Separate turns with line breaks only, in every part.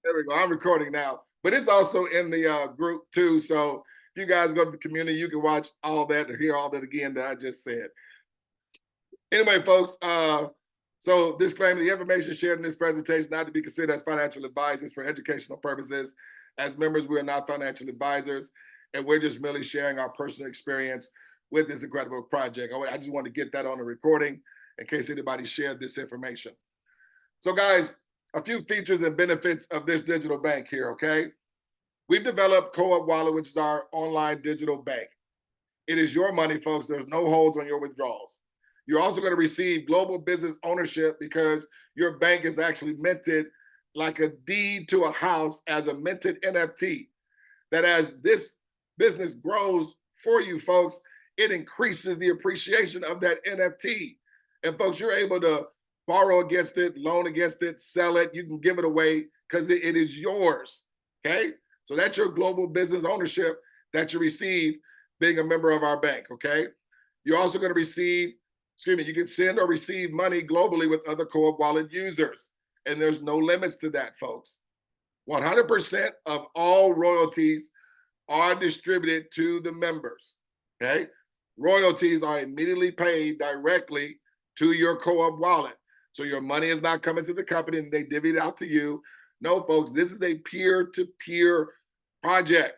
There we go. I'm recording now, but it's also in the group too. So if you guys go to the community, you can watch all that or hear all that again that I just said. Anyway, folks, so disclaimer, the information shared in this presentation not to be considered as financial advisors for educational purposes. As members, we are not financial advisors, and we're just merely sharing our personal experience with this incredible project. I just want to get that on the recording in case anybody shared this information. So guys, a few features and benefits of this digital bank here, okay? We've developed 𝗗𝗶𝘀𝗰𝗹𝗶𝗺𝗿, which is our online digital bank. It is your money, folks. There's no holds on your withdrawals. You're also going to receive global business ownership because your bank is actually minted like a deed to a house as a minted NFT. That as this business grows for you, folks, it increases the appreciation of that NFT. And folks, you're able to borrow against it, loan against it, sell it. You can give it away because it is yours, okay? So that's your global business ownership that you receive being a member of our bank, okay? You're also going to receive, you can send or receive money globally with other Co-op Wallet users. And there's no limits to that, folks. 100% of all royalties are distributed to the members, okay? Royalties are immediately paid directly to your Co-op wallet. So your money is not coming to the company and they divvy it out to you. No, folks, this is a peer-to-peer project.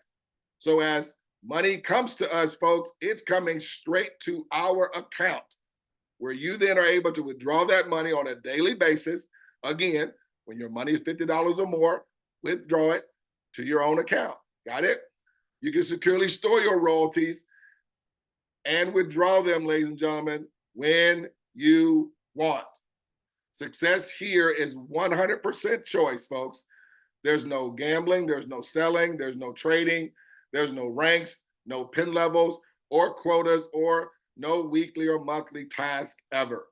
So as money comes to us, folks, it's coming straight to our account where you then are able to withdraw that money on a daily basis. Again, when your money is $50 or more, withdraw it to your own account. Got it? You can securely store your royalties and withdraw them, ladies and gentlemen, when you want. Success here is 100% choice, folks. There's no gambling, there's no selling, there's no trading, there's no ranks, no pin levels or quotas, or no weekly or monthly task ever.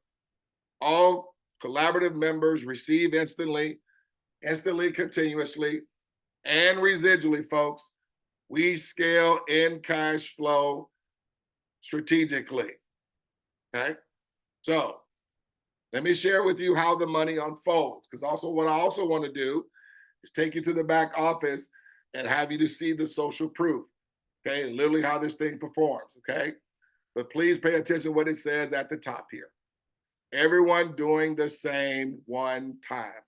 All collaborative members receive instantly, continuously, and residually, folks. We scale in cash flow strategically, okay? So let me share with you how the money unfolds, because also what I also want to do is take you to the back office and have you to see the social proof, okay? And literally how this thing performs, okay? But please pay attention to what it says at the top here. Everyone doing the same one time.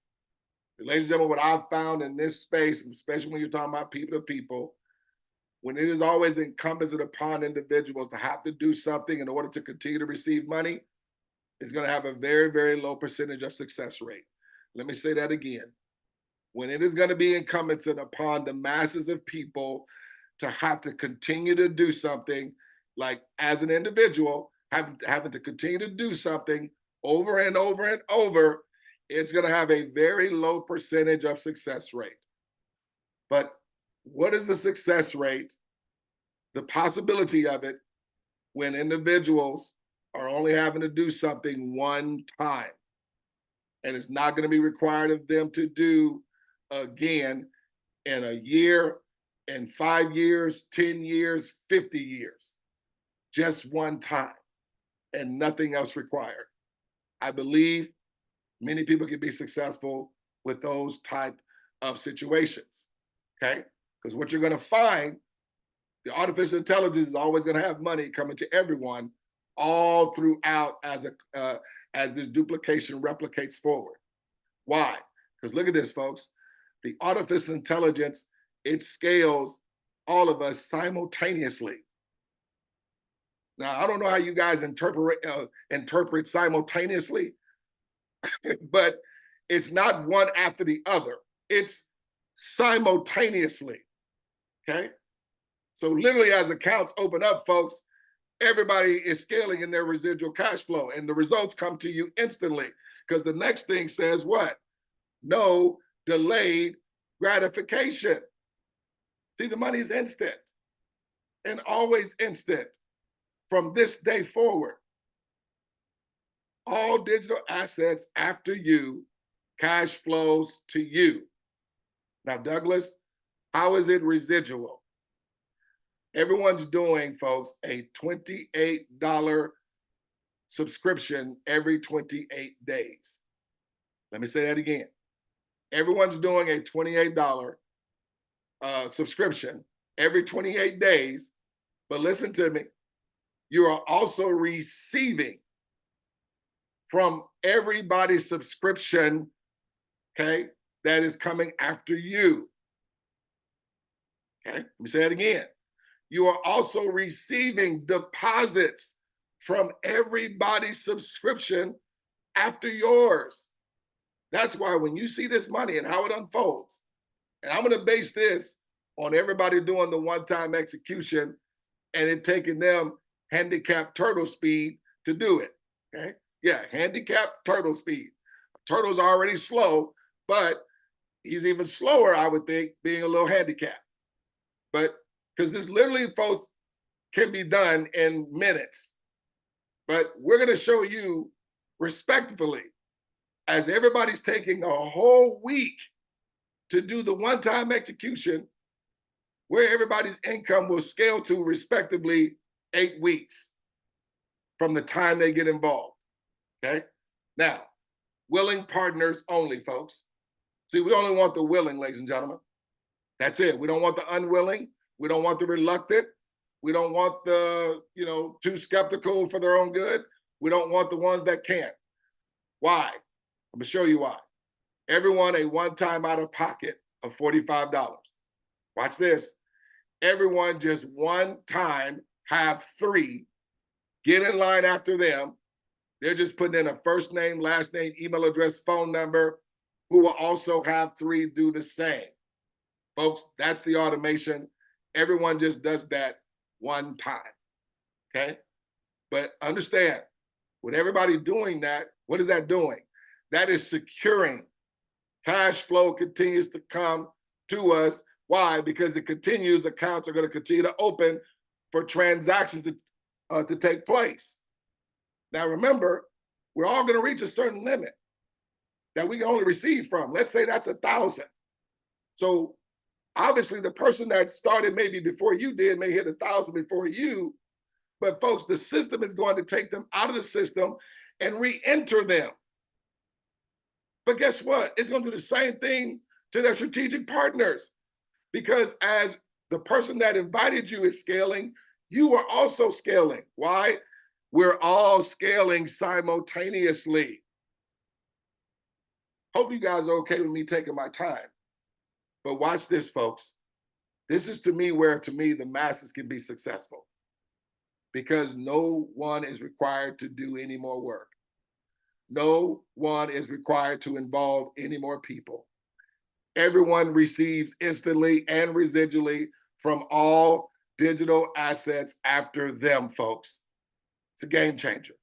Ladies and gentlemen, what I've found in this space, especially when you're talking about people to people, when it is always incumbent upon individuals to have to do something in order to continue to receive money, it's going to have a very, very low percentage of success rate. Let me say that again. When it is going to be incumbent upon the masses of people to have to continue to do something, like as an individual, having to continue to do something over and over and over, it's going to have a very low percentage of success rate. But what is the success rate, the possibility of it, when individuals are only having to do something one time? And it's not going to be required of them to do again in a year, in 5 years, 10 years, 50 years. Just one time and nothing else required. I believe many people can be successful with those type of situations, okay? Because what you're going to find, the artificial intelligence is always going to have money coming to everyone all throughout as this duplication replicates forward. Why? Because look at this, folks. The artificial intelligence, it scales all of us simultaneously. Now, I don't know how you guys interpret simultaneously, but it's not one after the other. It's simultaneously, okay? So literally as accounts open up, folks, everybody is scaling in their residual cash flow and the results come to you instantly because the next thing says what? No delayed gratification. See, the money is instant and always instant from this day forward. All digital assets after you, cash flows to you. Now, Douglas, how is it residual? Everyone's doing, folks, a $28 subscription every 28 days. Let me say that again. Everyone's doing a $28 subscription every 28 days. But listen to me, you are also receiving from everybody's subscription, okay, that is coming after you. Okay, let me say it again. You are also receiving deposits from everybody's subscription after yours. That's why when you see this money and how it unfolds, and I'm going to base this on everybody doing the one-time execution and it taking them handicapped turtle speed to do it. Okay. Yeah, handicapped turtle speed. Turtle's already slow, but he's even slower, I would think, being a little handicapped. But because this literally, folks, can be done in minutes. But we're going to show you respectfully, as everybody's taking a whole week to do the one-time execution, where everybody's income will scale to respectively 8 weeks from the time they get involved. Okay. Now, willing partners only, folks. See, we only want the willing, ladies and gentlemen. That's it. We don't want the unwilling. We don't want the reluctant. We don't want the, too skeptical for their own good. We don't want the ones that can't. Why? I'm gonna show you why. Everyone a one-time out of pocket of $45. Watch this. Everyone just one time have 3. Get in line after them. They're just putting in a first name, last name, email address, phone number, who will also have 3 do the same. Folks, that's the automation. Everyone just does that one time, okay? But understand, with everybody doing that, what is that doing? That is securing. Cash flow continues to come to us. Why? Because it continues, accounts are going to continue to open for transactions to take place. Now remember, we're all going to reach a certain limit that we can only receive from. Let's say that's 1,000. So obviously the person that started maybe before you did may hit 1,000 before you, but folks, the system is going to take them out of the system and re-enter them. But guess what? It's going to do the same thing to their strategic partners, because as the person that invited you is scaling, you are also scaling. Why? We're all scaling simultaneously. Hope you guys are okay with me taking my time. But watch this, folks. This is to me where, the masses can be successful, because no one is required to do any more work. No one is required to involve any more people. Everyone receives instantly and residually from all digital assets after them, folks. It's a game changer.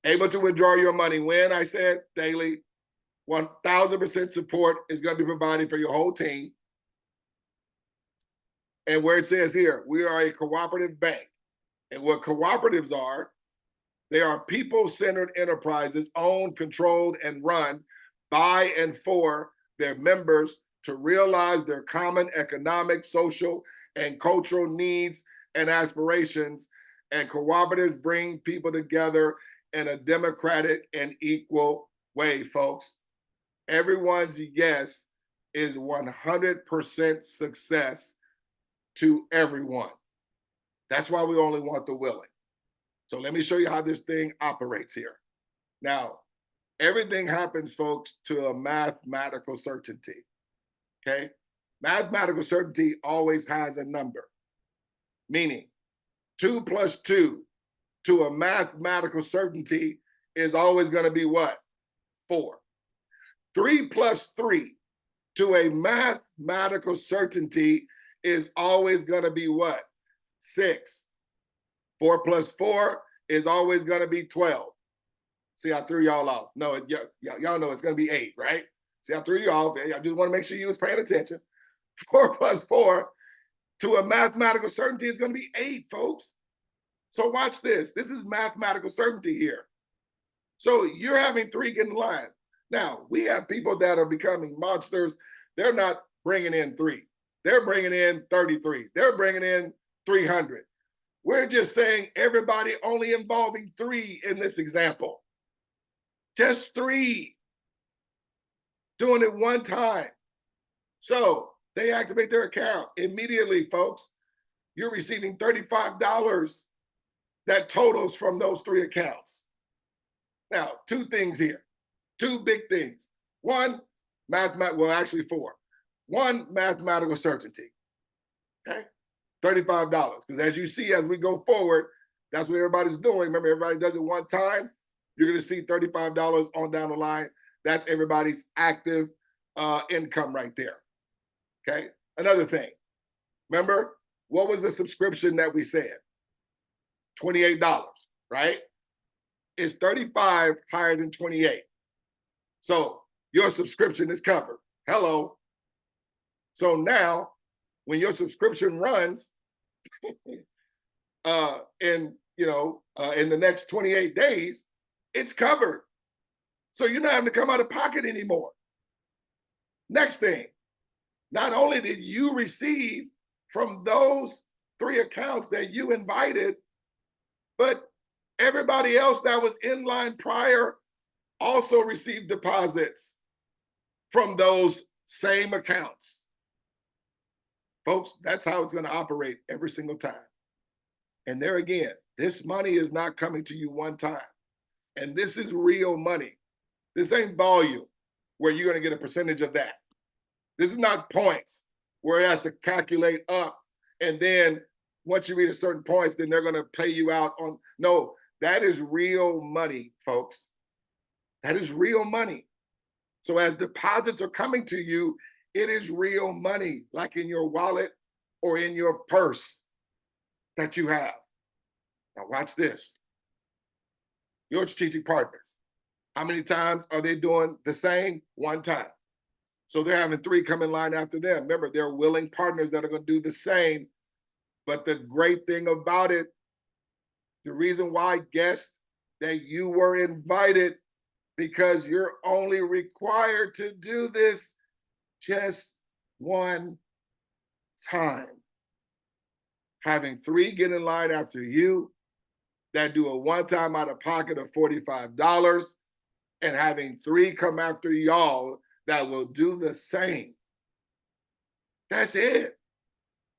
Able to withdraw your money when? I said daily. 1,000% support is going to be provided for your whole team. And where it says here, we are a cooperative bank. And what cooperatives are, they are people-centered enterprises owned, controlled, and run by and for their members to realize their common economic, social, and cultural needs and aspirations. And cooperatives bring people together in a democratic and equal way, folks. Everyone's yes is 100% success to everyone. That's why we only want the willing. So let me show you how this thing operates here. Now, everything happens, folks, to a mathematical certainty, okay? Mathematical certainty always has a number, meaning 2 plus 2 to a mathematical certainty is always going to be what? 4. 3 plus 3 to a mathematical certainty is always going to be what? 6. 4 plus 4 is always going to be 12. See, I threw y'all off. No, y'all know it's going to be 8, right? See, I threw you off. I just want to make sure you was paying attention. 4 plus 4 to a mathematical certainty is going to be 8, folks. So watch this. This is mathematical certainty here. So you're having 3 get in line. Now, we have people that are becoming monsters. They're not bringing in 3. They're bringing in 33. They're bringing in 300. We're just saying everybody only involving 3 in this example. Just 3. doing it one time. So they activate their account immediately, folks. You're receiving $35 that totals from those 3 accounts. Now, 2 things here, 2 big things. One, well, actually 4. One, mathematical certainty, okay? $35, because as you see, as we go forward, that's what everybody's doing. Remember, everybody does it one time. You're gonna see $35 on down the line. That's everybody's active income right there, okay? Another thing, remember, what was the subscription that we said? $28, right? Is 35 higher than 28? So your subscription is covered. Hello. So now, when your subscription runs, in the next 28 days, it's covered. So you're not having to come out of pocket anymore. Next thing, not only did you receive from those 3 accounts that you invited, but everybody else that was in line prior also received deposits from those same accounts. Folks, that's how it's going to operate every single time. And there again, this money is not coming to you one time. And this is real money. This ain't volume where you're going to get a percentage of that. This is not points where it has to calculate up. And then once you reach a certain points, then they're going to pay you out on. No, that is real money, folks. That is real money. So as deposits are coming to you, it is real money, like in your wallet or in your purse that you have. Now watch this. Your strategic partners, how many times are they doing the same? One time. So they're having 3 come in line after them. Remember, they're willing partners that are going to do the same. But the great thing about it, the reason why I guessed that you were invited, because you're only required to do this just one time. Having 3 get in line after you that do a one-time out of pocket of $45, and having 3 come after y'all that will do the same. That's it.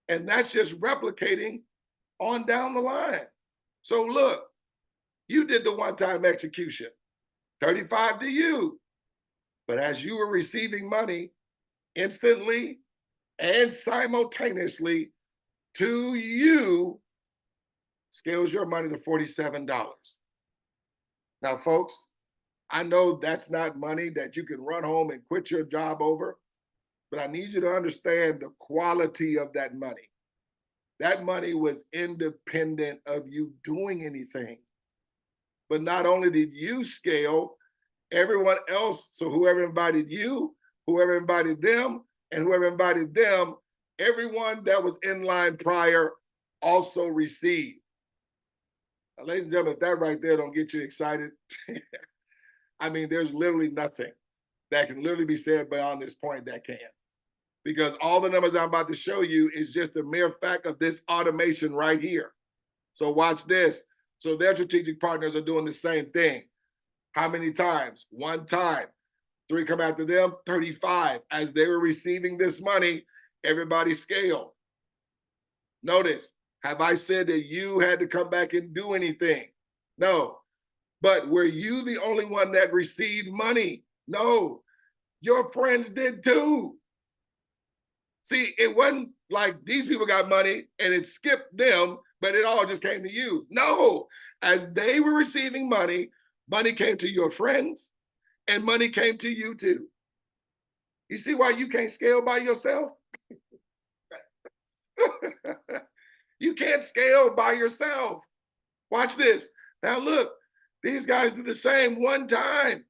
And that's just replicating on down the line. So look, you did the one-time execution, 35 to you. But as you were receiving money instantly and simultaneously to you, scales your money to $47. Now, folks, I know that's not money that you can run home and quit your job over, but I need you to understand the quality of that money. That money was independent of you doing anything. But not only did you scale, everyone else, so whoever invited you, whoever invited them, and whoever invited them, everyone that was in line prior also received. Now, ladies and gentlemen, if that right there don't get you excited, I mean, there's literally nothing that can literally be said beyond this point that can. Because all the numbers I'm about to show you is just a mere fact of this automation right here. So watch this. So their strategic partners are doing the same thing. How many times? One time. 3 come after them, 35. As they were receiving this money, everybody scaled. Notice, have I said that you had to come back and do anything? No. But were you the only one that received money? No. Your friends did too. See, it wasn't like these people got money and it skipped them, but it all just came to you. No. As they were receiving money, money came to your friends and money came to you too. You see why you can't scale by yourself? You can't scale by yourself. Watch this. Now look, these guys did the same one time.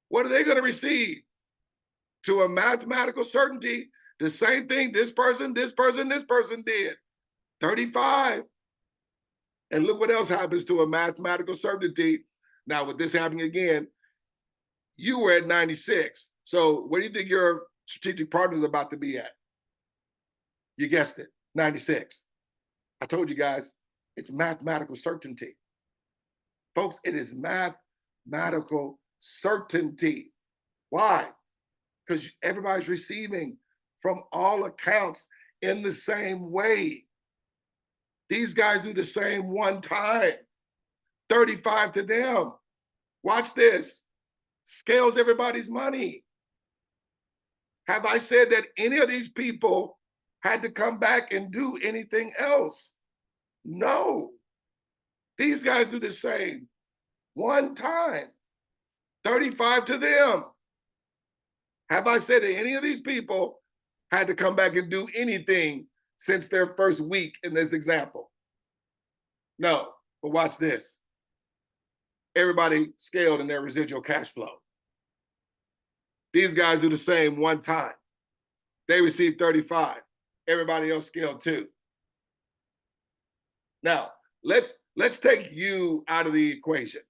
What are they going to receive? To a mathematical certainty, the same thing this person did. 35. And look what else happens to a mathematical certainty. Now with this happening again, you were at 96. So what do you think your strategic partner is about to be at? You guessed it, 96. I told you guys, it's mathematical certainty. Folks, it is mathematical certainty. Why? because everybody's receiving from all accounts in the same way. These guys do the same one time, 35 to them. Watch this, scales everybody's money. Have I said that any of these people had to come back and do anything else? No. These guys do the same one time, 35 to them. Have I said that any of these people had to come back and do anything since their first week in this example? No, but watch this. Everybody scaled in their residual cash flow. These guys do the same one time. They received 35. Everybody else scaled too. Now, let's take you out of the equation.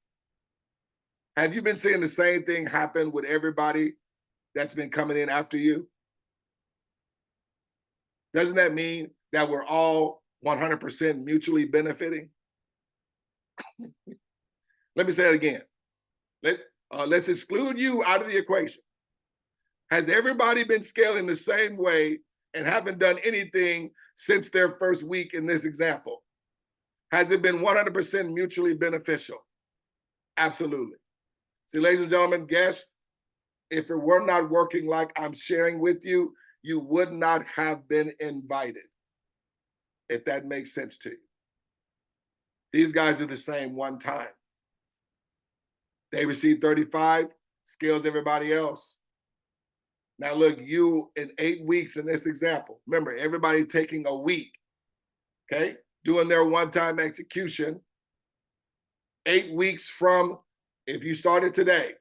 Have you been seeing the same thing happen with everybody that's been coming in after you? Doesn't that mean that we're all 100% mutually benefiting? Let me say it again. Let's exclude you out of the equation. Has everybody been scaling the same way and haven't done anything since their first week in this example? Has it been 100% mutually beneficial? Absolutely. See, ladies and gentlemen, guests, if it were not working like I'm sharing with you, you would not have been invited, if that makes sense to you. These guys are the same one time. They received 35, scales everybody else. Now look, you in 8 weeks in this example, remember everybody taking a week, okay? Doing their one-time execution, 8 weeks from, if you started today,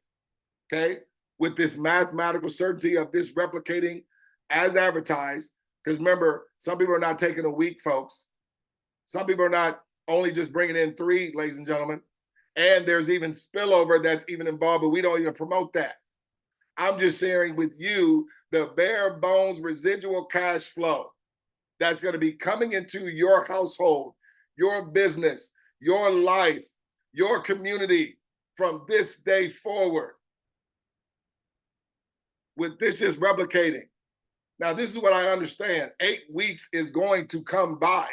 okay? With this mathematical certainty of this replicating as advertised, because remember, some people are not taking a week, folks. Some people are not only just bringing in 3, ladies and gentlemen, and there's even spillover that's even involved, but we don't even promote that. I'm just sharing with you the bare bones residual cash flow that's going to be coming into your household, your business, your life, your community from this day forward. With this just replicating. Now, this is what I understand. 8 weeks is going to come by.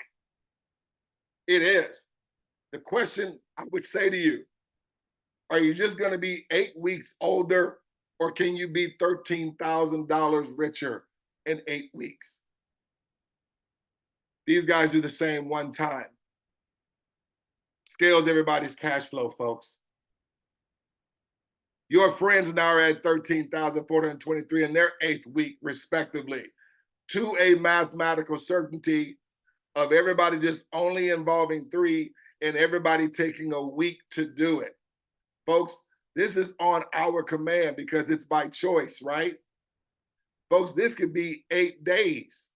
It is. The question I would say to you, are you just going to be 8 weeks older, or can you be $13,000 richer in 8 weeks? These guys do the same one time. Scales everybody's cash flow, folks. Your friends now are at 13,423 in their 8th week, respectively, to a mathematical certainty of everybody just only involving 3 and everybody taking a week to do it. Folks, this is on our command because it's by choice, right? Folks, this could be 8 days.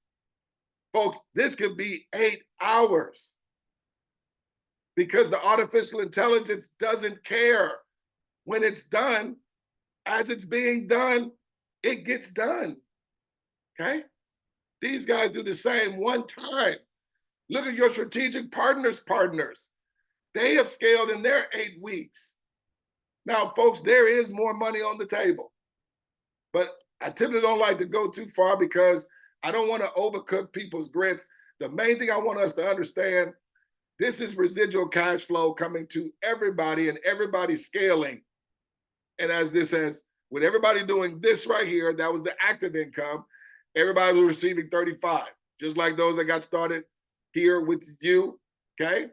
Folks, this could be 8 hours because the artificial intelligence doesn't care. When it's done, as it's being done, it gets done, okay? These guys do the same one time. Look at your strategic partners. They have scaled in their 8 weeks. Now, folks, there is more money on the table, but I typically don't like to go too far because I don't want to overcook people's grits. The main thing I want us to understand, this is residual cash flow coming to everybody and everybody scaling. And as this says, with everybody doing this right here, that was the active income, everybody was receiving 35, just like those that got started here with you, okay?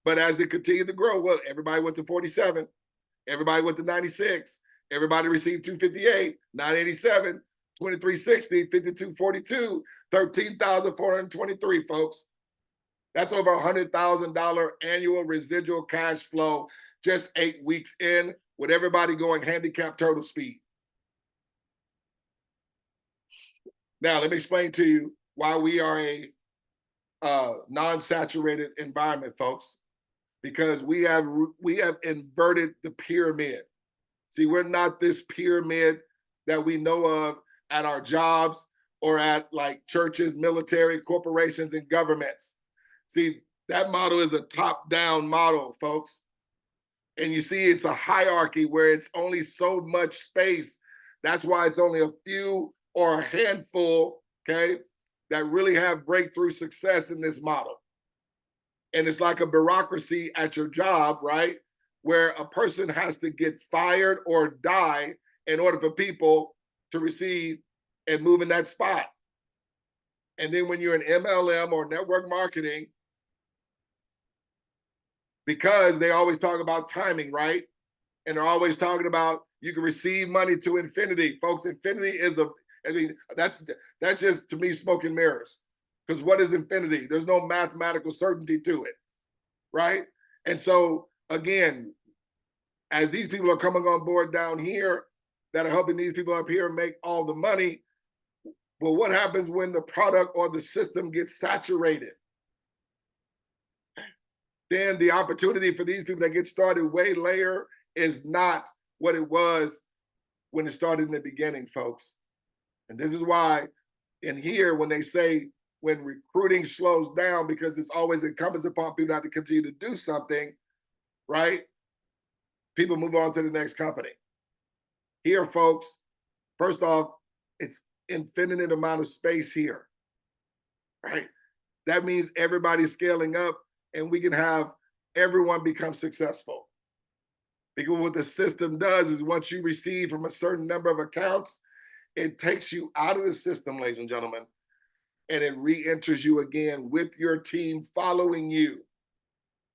But as it continued to grow, well, everybody went to 47, everybody went to 96, everybody received 258, 987, 2360, 5242, 13,423, folks. That's over $100,000 annual residual cash flow just 8 weeks in, with everybody going handicap total speed. Now, let me explain to you why we are a non-saturated environment, folks, because we have inverted the pyramid. See, we're not this pyramid that we know of at our jobs or at like churches, military, corporations, and governments. See, that model is a top-down model, folks. And you see, it's a hierarchy where it's only so much space That's why it's only a few or a handful, okay, that really have breakthrough success in this model. And it's like a bureaucracy at your job, right? Where a person has to get fired or die in order for people to receive and move in that spot. And then when you're in MLM or network marketing, because they always talk about timing, right? And they're always talking about you can receive money to infinity. Folks, infinity is I mean, that's just to me smoke and mirrors. Because what is infinity? There's no mathematical certainty to it, right? And so again, as these people are coming on board down here that are helping these people up here make all the money, well, what happens when the product or the system gets saturated? Then the opportunity for these people that get started way later is not what it was when it started in the beginning, folks. And this is why in here, when they say when recruiting slows down, because it's always incumbent upon people to have to continue to do something, right? People move on to the next company. Here, folks, first off, it's infinite amount of space here, right? That means everybody's scaling up and we can have everyone become successful. Because what the system does is once you receive from a certain number of accounts, it takes you out of the system, ladies and gentlemen, and it re-enters you again with your team following you.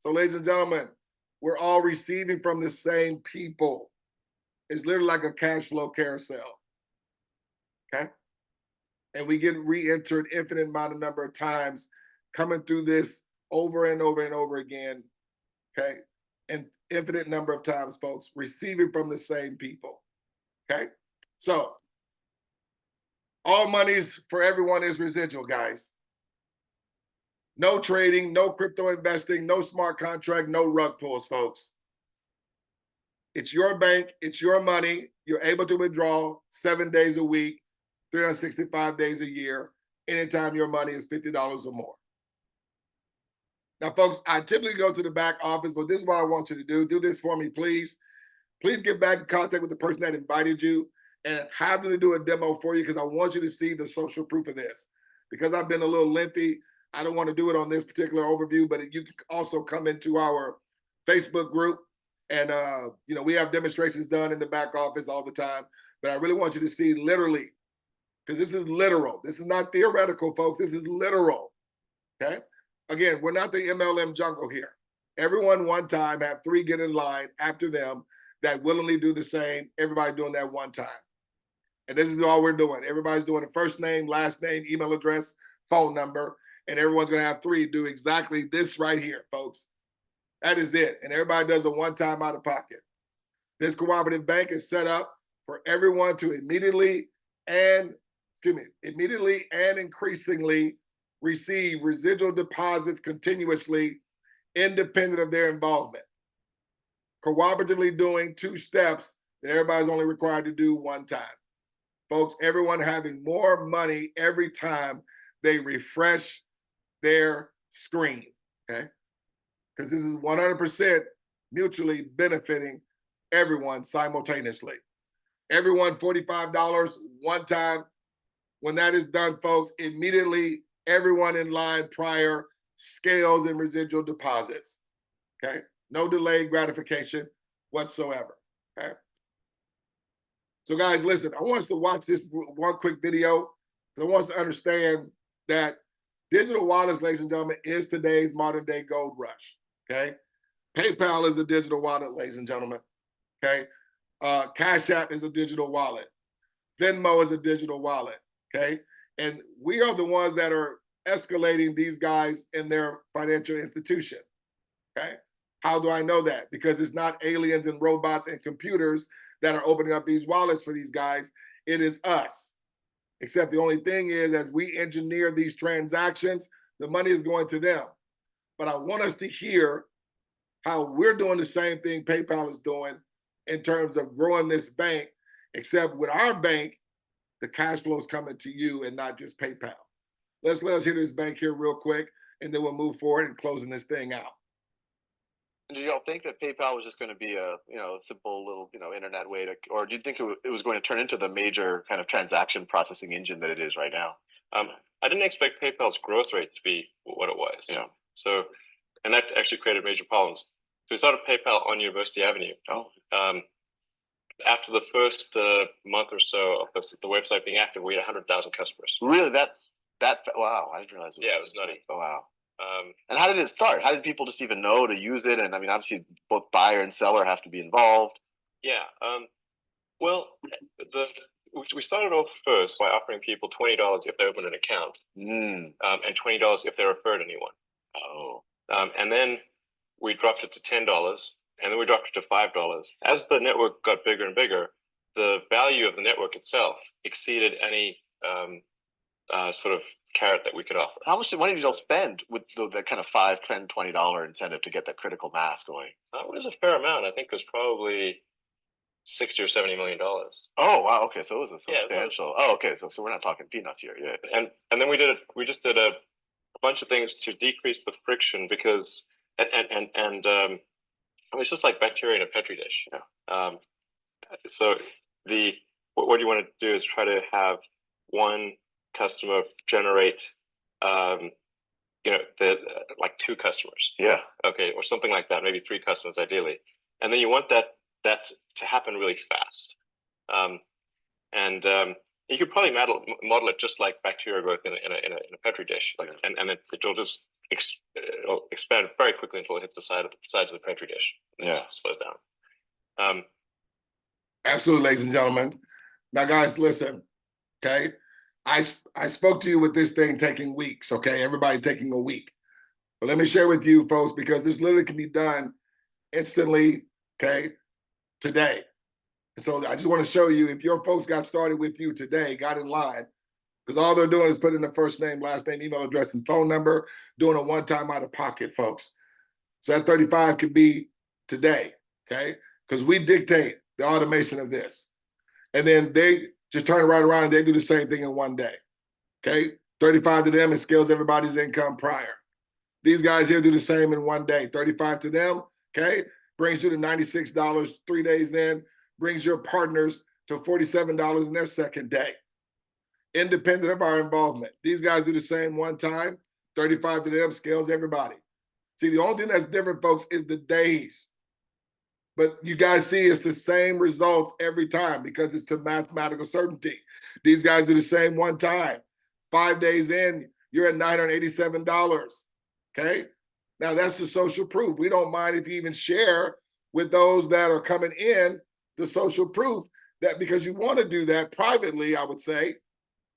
So, ladies and gentlemen, we're all receiving from the same people. It's literally like a cash flow carousel, okay? And we get re-entered infinite amount of number of times, coming through this over and over and over again, okay? And infinite number of times, folks, receiving from the same people, okay? So all monies for everyone is residual, guys. No trading, no crypto investing, no smart contract, no rug pulls, folks. It's your bank, it's your money. You're able to withdraw 7 days a week, 365 days a year, anytime your money is $50 or more. Now, folks, I typically go to the back office, but this is what I want you to do. Do this for me, please. Please get back in contact with the person that invited you and have them to do a demo for you because I want you to see the social proof of this. Because I've been a little lengthy, I don't want to do it on this particular overview, but you can also come into our Facebook group and, we have demonstrations done in the back office all the time. But I really want you to see literally, because this is literal. This is not theoretical, folks. This is literal, okay? Again, we're not the MLM jungle here. Everyone one time have 3 get in line after them that willingly do the same. Everybody doing that one time. And this is all we're doing. Everybody's doing a first name, last name, email address, phone number, and everyone's going to have 3 do exactly this right here, folks. That is it. And everybody does a one-time out of pocket. This cooperative bank is set up for everyone to immediately and increasingly receive residual deposits continuously, independent of their involvement. Cooperatively doing 2 steps that everybody's only required to do one time. Folks, everyone having more money every time they refresh their screen, okay? Because this is 100% mutually benefiting everyone simultaneously. Everyone $45 one time. When that is done, folks, immediately everyone in line prior scales and residual deposits, okay? No delayed gratification whatsoever, okay? So guys, listen, I want us to watch this one quick video because I want us to understand that digital wallets, ladies and gentlemen, is today's modern day gold rush, okay? PayPal is a digital wallet, ladies and gentlemen, okay? Cash App is a digital wallet. Venmo is a digital wallet, okay? And we are the ones that are escalating these guys in their financial institution, okay? How do I know that? Because it's not aliens and robots and computers that are opening up these wallets for these guys. It is us. Except the only thing is, as we engineer these transactions, the money is going to them. But I want us to hear how we're doing the same thing PayPal is doing in terms of growing this bank, except with our bank, the cash flow is coming to you and not just PayPal. Let us hear this bank here real quick, and then we'll move forward and closing this thing out.
And do y'all think that PayPal was just going to be a simple little internet way to, or do you think it was going to turn into the major kind of transaction processing engine that it is right now?
I didn't expect PayPal's growth rate to be what it was.
Yeah.
So, and that actually created major problems. So we started PayPal on University Avenue.
Oh.
After the first month or so of the website being active, we had 100,000 customers.
Really? That wow! I didn't realize.
Yeah, it was nutty.
Oh wow! And how did it start? How did people just even know to use it? And I mean, obviously, both buyer and seller have to be involved.
Yeah. Well, we started off first by offering people $20 if they opened an account, and $20 if they referred anyone.
Oh.
And then we dropped it to $10, and then we dropped it to $5. As the network got bigger and bigger, the value of the network itself exceeded any sort of carrot that we could offer.
How much money did y'all spend with the kind of $5, $10, $20 incentive to get that critical mass going?
It was a fair amount. I think it was probably $60 or $70 million.
Oh wow! Okay, so it was a substantial. Yeah, okay, so we're not talking peanuts here. Yeah.
And then we just did a bunch of things to decrease the friction because it's just like bacteria in a petri dish.
Yeah.
So what you want to do is try to have one customer generate like two customers.
Yeah.
Okay, or something like that, maybe three customers ideally. And then you want that to happen really fast. You could probably model it just like bacteria growth in a petri dish, and it'll just expand very quickly until it hits the sides of the petri dish.
Yeah,
slows down.
Absolutely, ladies and gentlemen. Now, guys, listen. Okay, I spoke to you with this thing taking weeks. Okay, everybody taking a week. But let me share with you, folks, because this literally can be done instantly. Okay, today. And so I just want to show you, if your folks got started with you today, got in line, because all they're doing is putting their first name, last name, email address, and phone number, doing a one-time out of pocket, folks. So that 35 could be today, okay? Because we dictate the automation of this. And then they just turn it right around and they do the same thing in one day, okay? 35 to them, it scales everybody's income prior. These guys here do the same in one day. 35 to them, okay? Brings you to $96 3 days in, brings your partners to $47 in their second day. Independent of our involvement. These guys do the same one time, 35 to them, scales everybody. See, the only thing that's different, folks, is the days. But you guys see it's the same results every time because it's to mathematical certainty. These guys do the same one time. 5 days in, you're at $987, okay? Now, that's the social proof. We don't mind if you even share with those that are coming in the social proof, that because you want to do that privately, I would say,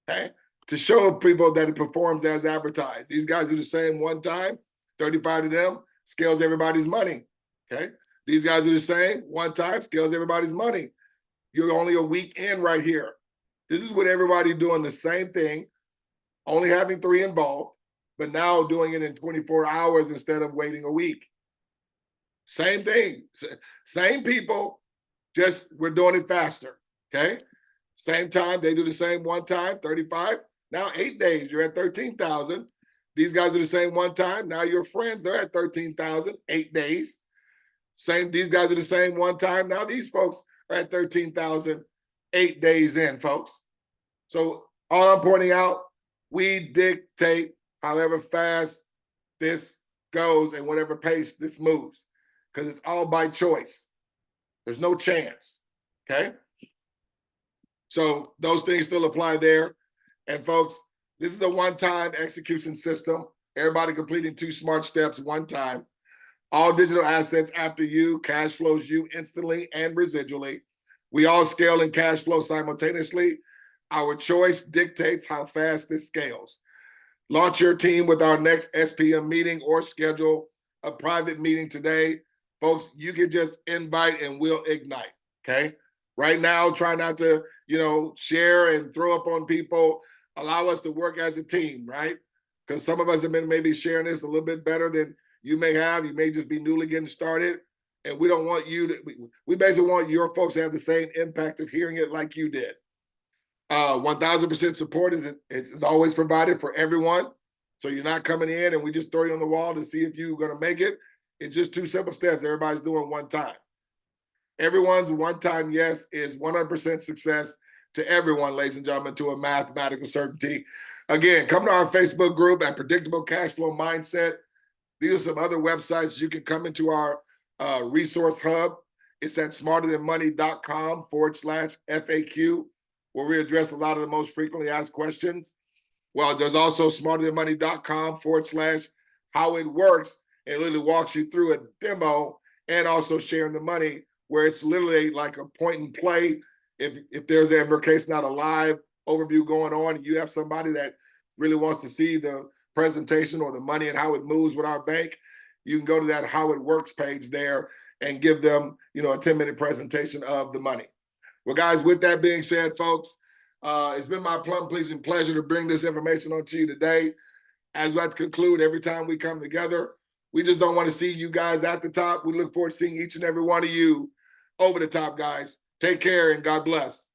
okay, to show people that it performs as advertised. These guys do the same one time, 35 to them, scales everybody's money, okay? These guys do the same one time, scales everybody's money. You're only a week in right here. This is what everybody doing the same thing, only having 3 involved, but now doing it in 24 hours instead of waiting a week. Same thing, same people, just we're doing it faster, okay? Same time, they do the same one time, 35. Now 8 days, you're at 13,000. These guys do the same one time. Now your friends, they're at 13,000, 8 days. Same, these guys are the same one time. Now these folks are at 13,000, 8 days in, folks. So all I'm pointing out, we dictate however fast this goes and whatever pace this moves, because it's all by choice. There's no chance, okay? So those things still apply there. And folks, this is a one-time execution system. Everybody completing 2 smart steps one time. All digital assets after you, cash flows you instantly and residually. We all scale and cash flow simultaneously. Our choice dictates how fast this scales. Launch your team with our next SPM meeting or schedule a private meeting today. Folks, you can just invite and we'll ignite, okay? Right now, try not to, share and throw up on people. Allow us to work as a team, right? Because some of us have been maybe sharing this a little bit better than you may have. You may just be newly getting started. And we don't want you to, we basically want your folks to have the same impact of hearing it like you did. 1000% support is always provided for everyone. So you're not coming in and we just throw you on the wall to see if you're going to make it. It's just 2 simple steps everybody's doing one time. Everyone's one-time yes is 100% success to everyone, ladies and gentlemen, to a mathematical certainty. Again, come to our Facebook group at Predictable Cash Flow Mindset. These are some other websites. You can come into our resource hub. It's at smarterthanmoney.com/FAQ, where we address a lot of the most frequently asked questions. Well, there's also smarterthanmoney.com/how it works. And it literally walks you through a demo and also sharing the money, where it's literally like a point and play. If there's ever a case, not a live overview going on, and you have somebody that really wants to see the presentation or the money and how it moves with our bank, you can go to that How It Works page there and give them, a 10-minute presentation of the money. Well, guys, with that being said, folks, it's been my plum-pleasing pleasure to bring this information on to you today. As we have to conclude, every time we come together, we just don't want to see you guys at the top. We look forward to seeing each and every one of you over the top, guys. Take care and God bless.